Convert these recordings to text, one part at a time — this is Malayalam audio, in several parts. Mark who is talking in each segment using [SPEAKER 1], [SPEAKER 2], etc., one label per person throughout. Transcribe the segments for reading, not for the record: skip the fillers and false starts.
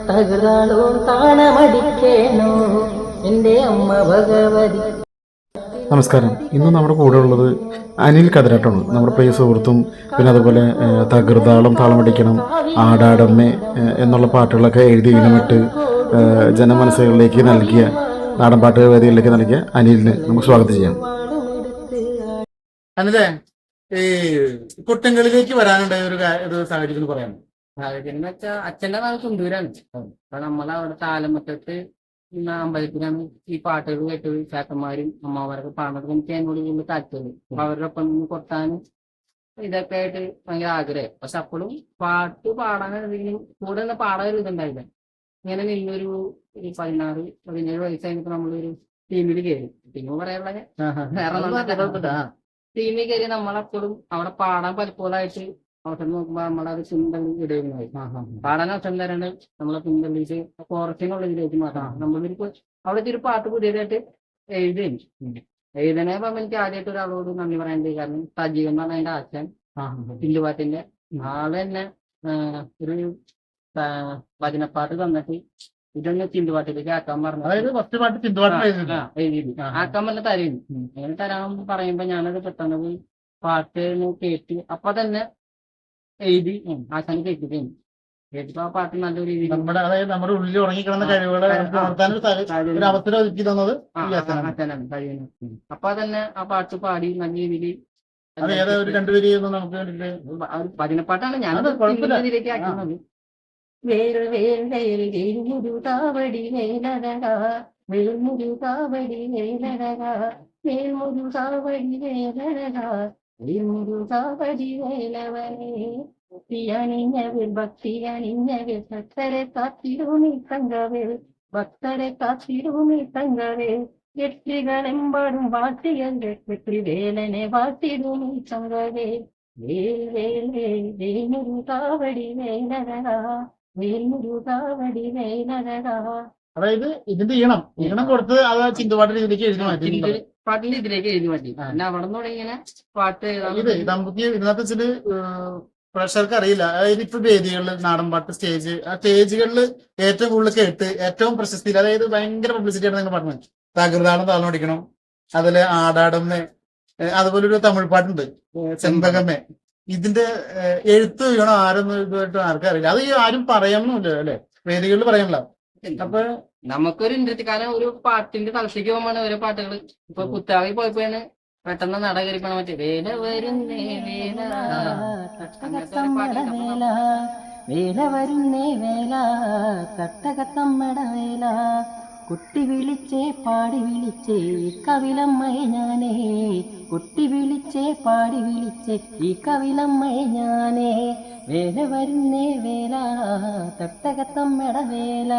[SPEAKER 1] തകരാളും താണമടിക്കേണോ എന്റെ അമ്മ ഭഗവതി.
[SPEAKER 2] നമസ്കാരം. ഇന്ന് നമ്മുടെ കൂടെ ഉള്ളത് അനിൽ കതിരാട്ടാണ്, നമ്മുടെ പ്രിയ സുഹൃത്തും. പിന്നെ അതുപോലെ തകൃതാളം താളമടിക്കണം, ആടാടമ്മേ എന്നുള്ള പാട്ടുകളൊക്കെ എഴുതി ഇനമിട്ട് ജനമനസ്സുകളിലേക്ക് നൽകിയ, നാടൻപാട്ട് വേദികളിലേക്ക് നൽകിയ അനിലിന് നമുക്ക് സ്വാഗതം ചെയ്യാം.
[SPEAKER 3] അനിലേ, ഈ കുട്ടങ്കളിലേക്ക് വരാനുണ്ടായ ഒരു സാഹചര്യം എന്ന് പറയാം.
[SPEAKER 4] സാഹചര്യം എന്ന് വെച്ചാൽ അച്ഛന്റെ നാട് കുണ്ടൂരാണ്. അപ്പൊ നമ്മളവിടെ താലമറ്റത്ത് അമ്പലത്തിലാണ് ഈ പാട്ടുകൾ കേട്ടത്. ചേട്ടന്മാരും അമ്മമാരൊക്കെ പാടുന്നത് എനിക്ക് എന്നോട് കൂടുതൽ താല്പര്യം. അപ്പൊ അവരുടെ ഒപ്പം നിന്ന് കൊട്ടാനും ഇതൊക്കെ ആയിട്ട് ഭയങ്കര ആഗ്രഹം. പക്ഷെ അപ്പോഴും പാട്ട് പാടാനെന്തെങ്കിലും കൂടെ നിന്ന് പാടാൻ ഒരു ഇതുണ്ടായില്ല. ഇങ്ങനെ നിന്നൊരു 16-17 വയസ്സ് കഴിഞ്ഞപ്പോ നമ്മളൊരു ടീമിൽ കയറി. ടീം പറയാനുള്ള വേറെ ടീമിൽ കയറി നമ്മളെപ്പോഴും അവിടെ പാടാൻ പലപ്പോഴായിട്ട് അവസരം നോക്കുമ്പോ നമ്മളത് പിന്തള്ളി ഇടുകയായി. പാടാൻ അവസരം തരാണ്ട് നമ്മളെ പിന്തള്ളിയിട്ട് കോറസിനുള്ള ഇതിലേക്ക് മാറ്റാം. നമ്മളൊരു അവിടെ ഒരു പാട്ട് പുതിയതായിട്ട് എഴുതണേ പറയുമ്പോ എനിക്ക് ആദ്യമായിട്ട് ഒരാളോട് നന്ദി പറയാനുണ്ട്. കാരണം സജീവൻ എന്ന് പറഞ്ഞ അതിന്റെ അച്ഛൻ ചില്ലുപാട്ടിന്റെ ആള് തന്നെ ഒരു ഭജനപ്പാട്ട് തന്നിട്ട് ഇതൊന്ന് ചിന്തുപാട്ടിലേക്ക് ആക്കാൻ പറഞ്ഞു.
[SPEAKER 3] അതായത് ഫസ്റ്റ് പാട്ട് ചിന്തുപാട്ട്
[SPEAKER 4] എഴുതി ആക്കാൻ പറഞ്ഞ തരുന്നു. അങ്ങനെ തരാൻ പറയുമ്പോ ഞാനത് പെട്ടെന്ന് പോയി പാട്ട് കേട്ട് അപ്പൊ തന്നെ എഴുതി ആശാന് കേട്ടിട്ടു. കേട്ടിപ്പോ ആ പാട്ട് നല്ല രീതിയിൽ
[SPEAKER 3] അതായത് നമ്മുടെ ഉള്ളിൽ ഉറങ്ങിക്കിടന്ന കഴിവുകളെ ഒരു അവസരം ഒരുക്കി തന്നത്
[SPEAKER 4] അച്ഛനാണ് കഴിയുന്നത്. അപ്പൊ തന്നെ ആ പാട്ട് പാടി നല്ല രീതിയിൽ.
[SPEAKER 3] അത് ഏതാ ഒരു രണ്ടുപേര് നമുക്ക്
[SPEAKER 4] ഭജനപ്പാട്ടാണ് ഞാൻ ഇതിലേക്ക് ആക്കുന്നത്.
[SPEAKER 1] വേൽ വേൽ വേൽ വേൽമുരുകാവടി വേലഴക വേൽമുരുകാവടി വേലഴക വേൽമുരുകാവടി വേലഴക വേൽമുരുകാവടി വേലവനേ ഭക്തിയണിഞ്ഞവിൽ ഭക്തിയണിഞ്ഞവിൽ ഭക്തരെ കാത്തിരുമി തങ്കവേൽ ഭക്തരെ കാത്തിരുമി തങ്കവേൽ എട്ടികളെമ്പാടും വാട്ടിയന്റെ വെട്ടി വേലനെ വാട്ടിടുമി തങ്കവേൽ വേൽ വേൽ വേൽ വേൽമുരുകാവടി വേലഴക വേൽമുരുകാവടി വേലഴക.
[SPEAKER 3] അതായത് ഇതിന്റെ ഈണം കൊടുത്ത് അത് ചിന്തുപാട്ടിന്റെ ഇതിലേക്ക് എഴുതി മാറ്റി.
[SPEAKER 4] പാട്ടിന്റെ ഇതിലേക്ക് എഴുതി മാറ്റി. പിന്നെ അവിടെ നിന്ന് ഇങ്ങനെ പാട്ട്
[SPEAKER 3] ഇത് നമുക്ക് ഇതിനകത്ത് വെച്ചിട്ട് പ്രേക്ഷകർക്ക് അറിയില്ല. അതായത് ഇപ്പൊ വേദികളിൽ നാടൻപാട്ട് ആ സ്റ്റേജുകളിൽ ഏറ്റവും കൂടുതൽ കേട്ട് ഏറ്റവും പ്രശസ്തി, അതായത് ഭയങ്കര പബ്ലിസിറ്റി ആണ് നിങ്ങൾ പറഞ്ഞത്. തകൃതാളം താളം അടിക്കണം, അതില് ആടാടമ്മേ, അതുപോലെ ഒരു തമിഴ് പാട്ടുണ്ട് ചെമ്പകമ്മേ. ഇതിന്റെ എഴുത്ത് വീണോ ആരൊന്നും ഇതുമായിട്ട് ആർക്കും അറിയില്ല. അത് ആരും പറയണമെന്നില്ല അല്ലെ, വേദികളിൽ പറയണല്ലോ. അപ്പൊ
[SPEAKER 4] നമുക്കൊരു ഇന്ദ്രത്തിക്കാലം ഒരു പാട്ടിന്റെ തലത്തേക്ക് പോകുമ്പോഴാണ് ഓരോ പാട്ടുകൾ. ഇപ്പൊ കുത്താവി പോയപ്പോഴാണ് പെട്ടെന്ന് നട കയറിപ്പണ മറ്റേ വേല വരുന്നേ വേല
[SPEAKER 1] വേല വരുന്നേ വേല തട്ടകത്തമ്മട വേല കുട്ടി വിളിച്ചേ പാടി വിളിച്ചേ കവിലമ്മയെ ഞാനേ കുട്ടി വിളിച്ചേ പാടി വിളിച്ചേ ഈ കവിലമ്മയെ ഞാനേ വേല വരുന്നേ വേല തട്ടകത്തമ്മട വേല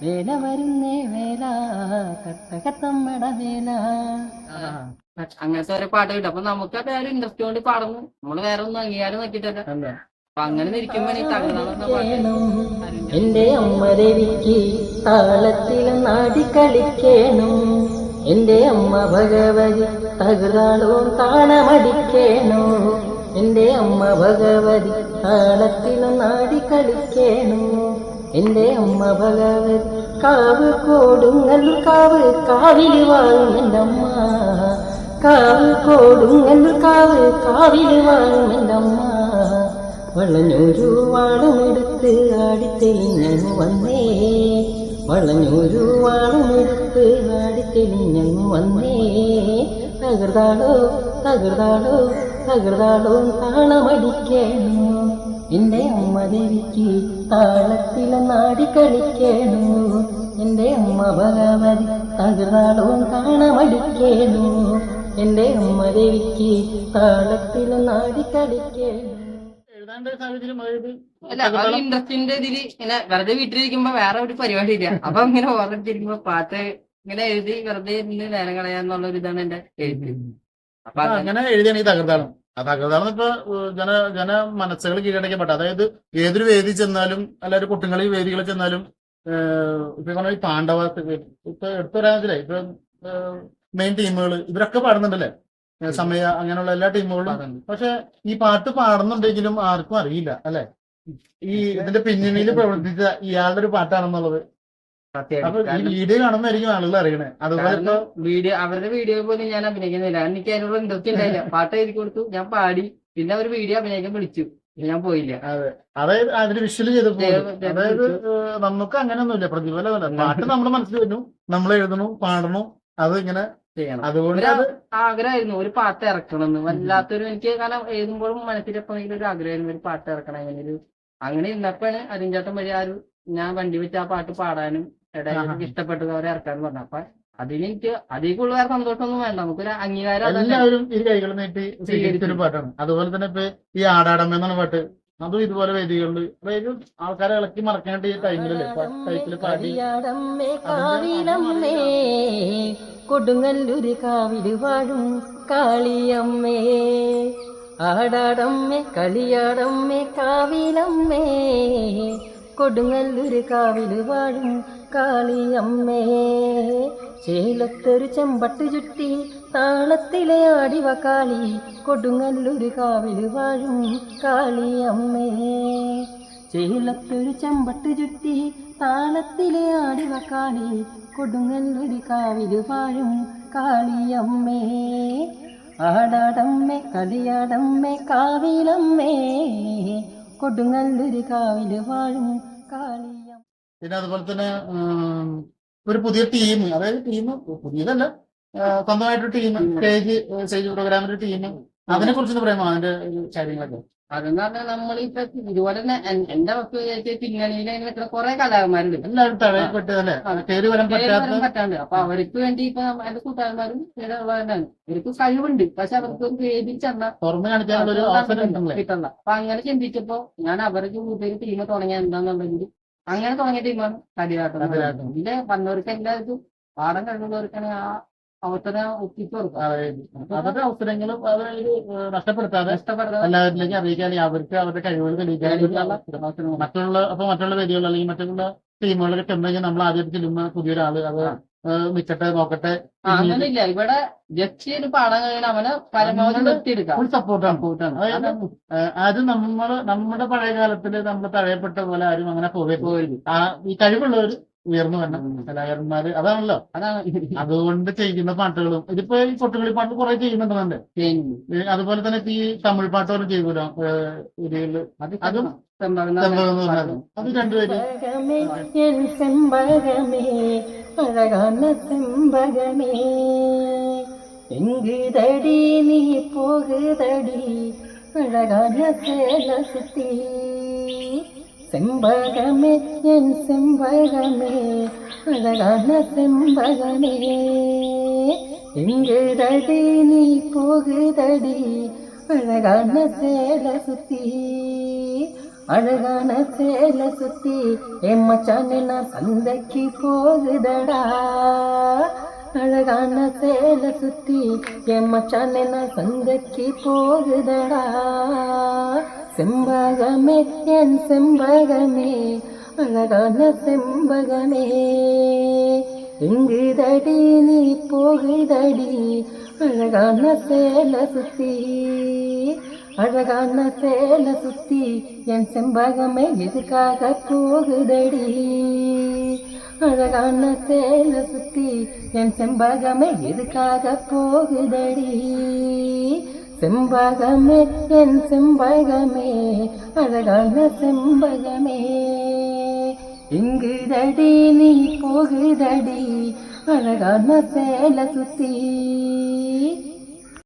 [SPEAKER 1] വേല വരുന്നേ വേല തട്ടകത്തമ്മട വേല.
[SPEAKER 4] അങ്ങനത്തെ ഓരോ പാട്ട് കിട്ടും. അപ്പൊ നമുക്ക് അത് ഒരു ഇൻട്രസ്റ്റ് കൊണ്ട് പാടുന്നു. നമ്മള് വേറെ ഒന്നും അംഗീകാരം നോക്കിയിട്ടല്ല. അപ്പൊ അങ്ങനെ ഇരിക്കുമ്പോ
[SPEAKER 1] എന്റെ അമ്മ ദേവിക്ക് താളത്തിൽ നാടിക്കളിക്കേണം എന്റെ അമ്മ ഭഗവതി തകരാളും താണമടിക്കേണോ എന്റെ അമ്മ ഭഗവതി താളത്തിൽ നാടിക്കളിക്കേണോ എന്റെ അമ്മ ഭഗവതി കാവ് കൊടുങ്ങല്ലൂർ കാവ് കാവില് വാഴും എൻ്റെ അമ്മ കാവ് കൊടുങ്ങല്ലൂർ കാവ് കാവില് വാഴും എൻ്റെ അമ്മ വളഞ്ഞൊരു വാളുമെടുത്ത് ആടിത്തെളിഞ്ഞു വന്നേ വളഞ്ഞൊരു വാളുമെടുത്ത് ആടിത്തെളിഞ്ഞു വന്നേ തകർതാളോ തകർതാളോ തകർതാളോ താളമടിക്കേണോ എന്റെ അമ്മ ദേവിക്ക് താളത്തിൽ നാടിക്കളിക്കേണോ എന്റെ അമ്മ ഭഗവതി തകർതാളോ താളമടിക്കേണോ എന്റെ അമ്മ ദേവിക്ക് താളത്തിൽ നാടിക്കളിക്കേണോ.
[SPEAKER 4] ഇൻട്രസ്റ്റിന്റെ ഇതില് ഇങ്ങനെ വെറുതെ വീട്ടിലിരിക്കുമ്പോ വേറെ ഒരു പരിപാടി ഇല്ല. അപ്പൊ ഇങ്ങനെ ഓർമ്മിച്ചിരിക്കുമ്പോ പാട്ട് ഇങ്ങനെ എഴുതി വെറുതെ ഇരുന്ന് നേരം കളയാന്നുള്ള ഒരു ഇതാണ് എന്റെ എഴുതി.
[SPEAKER 3] അപ്പൊ അങ്ങനെ എഴുതിയാണ് ഈ തകർതാളം. ആ തകർതാളം ഇപ്പൊ ജന മനസ്സുകൾ കീഴടക്കപ്പെട്ട, അതായത് ഏതൊരു വേദി ചെന്നാലും അല്ല ഒരു കുട്ടികളി വേദികളിൽ ചെന്നാലും ഇപ്പൊ പറഞ്ഞ ഈ പാണ്ഡവ ഇപ്പൊ എടുത്തു പറയാന്നില്ലേ, ഇപ്പൊ മെയിൻ ടീമുകൾ ഇവരൊക്കെ പാടുന്നുണ്ടല്ലേ, സമയ അങ്ങനെയുള്ള എല്ലാ ടീമുകളും. പക്ഷെ ഈ പാട്ട് പാടുന്നുണ്ടെങ്കിലും ആർക്കും അറിയില്ല അല്ലെ. ഈ ഇതിന്റെ പിന്നണിയിൽ പ്രവർത്തിച്ച ഇയാളുടെ ഒരു പാട്ടാണെന്നുള്ളത്. അപ്പൊ ഈ വീഡിയോ കാണുമ്പോഴായിരിക്കും ആളുകൾ അറിയണേ. അതുപോലെ ഇപ്പൊ
[SPEAKER 4] അവരുടെ വീഡിയോ പോലും ഞാൻ അഭിനയിക്കുന്നില്ല. എനിക്ക് അതിനുള്ള ഇൻട്രസ്റ്റ് ഉണ്ടായില്ല. പാട്ട് എഴുതി കൊടുത്തു, ഞാൻ പാടി, പിന്നെ അവർ വീഡിയോ അഭിനയിക്കാൻ വിളിച്ചു, ഞാൻ പോയില്ല.
[SPEAKER 3] അതായത് അതിന് വിഷ്വൽ ചെയ്തപ്പോ അതായത് നമുക്ക് അങ്ങനെയൊന്നുമില്ല, പ്രതിഫലമല്ല. പാട്ട് നമ്മുടെ മനസ്സിൽ വരുന്നു, നമ്മൾ എഴുതണു, പാടണു, അത് ഇങ്ങനെ
[SPEAKER 4] ചെയ്യണം.
[SPEAKER 3] അതുകൊണ്ട്
[SPEAKER 4] ആഗ്രഹമായിരുന്നു ഒരു പാട്ട് ഇറക്കണമെന്ന്, വല്ലാത്തൊരു എനിക്ക്. കാരണം എഴുതുമ്പോഴും മനസ്സിലെപ്പോ ഒരു ആഗ്രഹമായിരുന്നു ഒരു പാട്ട് ഇറക്കണം. അങ്ങനെ ഇന്നപ്പോഴാണ് അരിഞ്ചാട്ടം വഴി ഞാൻ വണ്ടി വെച്ച് ആ പാട്ട് പാടാനും എനിക്ക് ഇഷ്ടപ്പെട്ടത് അവരെ ഇറക്കാന്ന് പറഞ്ഞു. അപ്പൊ അതിനെനിക്ക് അതിലേക്കുള്ള വേറെ സന്തോഷമൊന്നും വേണ്ട, നമുക്കൊരു അംഗീകാരം.
[SPEAKER 3] എല്ലാവരും ഇരു കൈകൾ നീട്ടി സ്വീകരിച്ചൊരു പാട്ടാണ്. അതുപോലെ തന്നെ ഇപ്പൊ ഈ ആടാടമ്മ എന്നാണ് പാട്ട്, അതും ഇതുപോലെ വേദികളിൽ അതായത് ആൾക്കാരെ ഇളക്കി മറക്കേണ്ട ഈ ടൈമിലല്ലേ ടൈപ്പില് പാടി.
[SPEAKER 1] കൊടുങ്ങല്ലൂര് കാവില് വാഴും കാളിയമ്മേ, ആടാടമ്മേ കളിയാടമ്മേ കാവിലമ്മേ, കൊടുങ്ങല്ലൂര് കാവില് വാഴും കാളിയമ്മേ. ചേലത്തൊരു ചെമ്പട്ട് ചുറ്റി താളത്തിലെ ആടിവ കാളി, കൊടുങ്ങല്ലൂര് കാവില് വാഴും കാളിയമ്മേ. ചേലത്തൊരു ചെമ്പട്ട് ചുറ്റി താളത്തിലെ ആടിവ കാളി, കൊടുങ്ങല്ലൂര് കാവില് വാഴും കാളിയമ്മേ. ആടാടമ്മേ കളിയാടമ്മേ കാവിലമ്മേ, കൊടുങ്ങല്ലൂര് കാവില് വാഴും കാളിയം.
[SPEAKER 3] പിന്നെ അതുപോലെ തന്നെ ഒരു പുതിയ ടീം, അതായത് ടീം പുതിയതല്ല, സ്വന്തമായിട്ടൊരു ടീം, സ്റ്റേജ് പ്രോഗ്രാമിന്റെ ടീം, അതിനെ കുറിച്ച് പറയാമോ, അതിന്റെ കാര്യങ്ങളൊക്കെ?
[SPEAKER 4] അതെന്ന് പറഞ്ഞാൽ നമ്മളിപ്പോ ഇതുപോലെ തന്നെ എന്റെ പിന്നണിയിൽ നിൽക്കുന്ന കുറെ കലാകാരന്മാരുണ്ട്.
[SPEAKER 3] എല്ലാവരും തഴയപ്പെട്ടതല്ലേ, കയറി വരാൻ
[SPEAKER 4] പറ്റാണ്ട്. അപ്പൊ അവർക്ക് വേണ്ടി ഇപ്പൊ എന്റെ കൂട്ടുകാരന്മാരും തന്നെയാണ്. ഇവർക്ക് കഴിവുണ്ട്, പക്ഷെ അവർക്ക് ഒരു വേദി ചെന്ന
[SPEAKER 3] തുറന്നു കാണിക്കാനുള്ള ഒരു അവസരം
[SPEAKER 4] കിട്ടണ്ട. അപ്പൊ അങ്ങനെ ചിന്തിച്ചപ്പോ ഞാൻ അവർക്ക് കൂടുതൽ ടീം തുടങ്ങിയ എന്താന്നുണ്ടെങ്കിൽ അങ്ങനെ തുടങ്ങിയ ടീമാണ് കരിയാട്ടം. ഇതിന്റെ വന്നവർക്ക് എല്ലാവർക്കും പാഠം കഴിവുള്ളവർക്കാണെങ്കിൽ ആ അവസരം ഒപ്പിച്ചു കൊടുക്കും.
[SPEAKER 3] അവരുടെ അവസരങ്ങളും അതായത് നഷ്ടപ്പെടുത്താതെ എല്ലാവരിലേക്ക് അറിയിക്കാൻ, അവർക്ക് അവരുടെ കഴിവുകൾ തെളിയിക്കാൻ മറ്റുള്ള വേദികൾ അല്ലെങ്കിൽ മറ്റുള്ള ടീമുകളൊക്കെ ചെന്നുകഴിഞ്ഞാൽ നമ്മൾ ആദ്യം ചെല്ലുമ്പോൾ പുതിയൊരാള് അത് നിൽക്കട്ടെ നോക്കട്ടെ
[SPEAKER 4] അങ്ങനെയില്ല. ഇവിടെ ജസ്റ്റ് ഒരു പാടാൻ കഴിയണം, അവനെ പരമാവധി നിർത്തിയെടുക്കാം.
[SPEAKER 3] ഫുൾ സപ്പോർട്ടാണ്. അതായത് അത് നമ്മുടെ പഴയ കാലത്തില് നമ്മൾ തഴയപ്പെട്ട പോലെ ആരും അങ്ങനെ പോകരുത്. ഈ കഴിവുള്ളവർ ഉയർന്നു വരണം കലാകാരന്മാര്, അതാണല്ലോ. അതുകൊണ്ട് ചെയ്യുന്ന പാട്ടുകളും ഇതിപ്പോ ഈ കൊട്ടുകളി പാട്ട് കുറെ ചെയ്യുന്നുണ്ട്. അതുപോലെ തന്നെ ഈ തമിഴ് പാട്ടുകളും ചെയ്തല്ലോ ഇതില്, അതും അത് രണ്ടുപേരും.
[SPEAKER 1] அழகான செம்பகமே எங்குதடி நீ போகுதடி, அழகான சேல சுத்தி. செம்பகமே என் செம்பகமே, அழகான செம்பகமே எங்குதடி நீ போகுதடி, அழகான சேல சுத்தி. அழகான சேல சுத்தி என் மச்சானே நான் சந்தைக்கு போகுதடா, அழகான சேல சுத்தி என் மச்சானே நான் சந்தைக்கு போகுதடா. செம்பகமே என் செம்பகமே, அழகான செம்பகமே எங்குதடி நீ போகுதடி, அழகான சேல சுத்தி. அழகான சேல சுத்தி என் செம்பகமே எதுக்காக போகுதடி, அழகான சேல சுத்தி என் செம்பகமே எதுக்காக போகுதடி. செம்பகமே என் செம்பகமே, அழகான செம்பகமே எங்குதடி நீ போகுதடி, அழகான சேல சுத்தி.